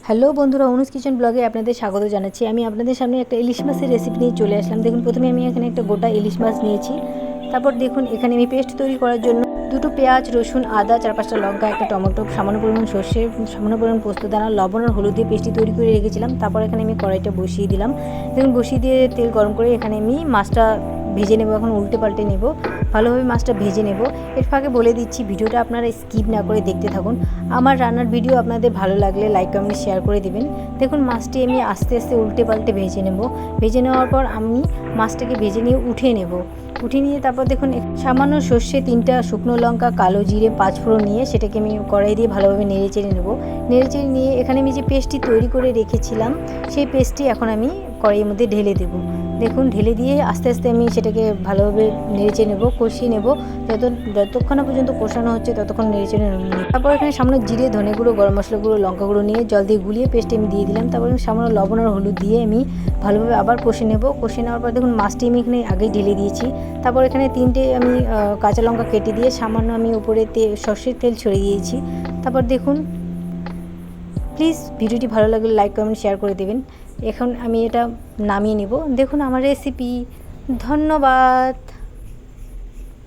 Hello বন্ধুরা, অনুজ kitchen ব্লগে আপনাদের স্বাগত জানাচ্ছি। আমি আপনাদের সামনে একটা ইলিশ মাছের রেসিপি নিয়ে চলে আসলাম। দেখুন, প্রথমে আমি এখানে একটা গোটা ইলিশ মাছ নিয়েছি। তারপর দেখুন, এখানে আমি পেস্ট তৈরি করার জন্য দুটো পেঁয়াজ, রসুন, আদা, 4-5টা লঙ্কা, একটা টমেটো, সামান্য পরিমাণ সর্ষে, সামান্য পরিমাণ পোস্তদানা, লবণ আর হলুদ দিয়ে পেস্টটি তৈরি করে রেখেছিলাম। তারপর এখানে আমি কড়াইটা বসিয়ে দিলাম। দেখুন, বসিয়ে দিয়ে তেল গরম করে এখানে আমি মাছটা ভেজে নেব। এখন উল্টে পাল্টে নেব, ভালোভাবে মাছটা ভেজে নেব। এর ফাঁকে বলে দিচ্ছি, ভিডিওটা আপনারা স্কিপ না করে দেখতে থাকুন। আমার রান্নার ভিডিও আপনাদের ভালো লাগলে লাইক, কমেন্ট, শেয়ার করে দেবেন। দেখুন, মাছটি আমি আস্তে আস্তে উল্টে পাল্টে ভেজে নেব। ভেজে নেওয়ার পর আমি মাছটাকে ভেজে নিয়ে উঠিয়ে নেব। উঠিয়ে নিয়ে তারপর দেখুন, সামান্য সর্ষে, 3টা শুকনো লঙ্কা, কালো জিরে, 5 ফোড়ন নিয়ে সেটাকে আমি কড়াই দিয়ে ভালোভাবে নেড়ে চেড়ে নেব। নেড়ে চেড়ে নিয়ে এখানে আমি যে পেস্টটি তৈরি করে রেখেছিলাম, সেই পেস্টটি এখন আমি কড়াইয়ের মধ্যে ঢেলে দেব। দেখুন, ঢেলে দিয়ে আস্তে আস্তে আমি সেটাকে ভালোভাবে নেড়েচে নেব, কষিয়ে নেব। যতক্ষণ না পর্যন্ত কষানো হচ্ছে ততক্ষণ নেড়েচে নেব। তারপর এখানে সামান্য জিরে, ধনে গুঁড়ো, গরম মশলা গুঁড়ো, লঙ্কা গুঁড়ো নিয়ে জল দিয়ে গুলিয়ে পেস্টে আমি দিয়ে দিলাম। তারপর আমি সামান্য লবণ আর হলুদ দিয়ে আমি ভালোভাবে আবার কষে নেব। কষে নেওয়ার পর দেখুন, মাছটি আমি এখানে আগেই ঢেলে দিয়েছি। তারপর এখানে 3টে আমি কাঁচা লঙ্কা কেটে দিয়ে সামান্য আমি উপরে সর্ষের তেল ছড়িয়ে দিয়েছি। তারপর দেখুন, প্লিজ ভিডিওটি ভালো লাগলে লাইক, কমেন্ট, শেয়ার করে দেবেন। এখন আমি এটা নামিয়ে নেব। দেখুন আমার রেসিপি। ধন্যবাদ।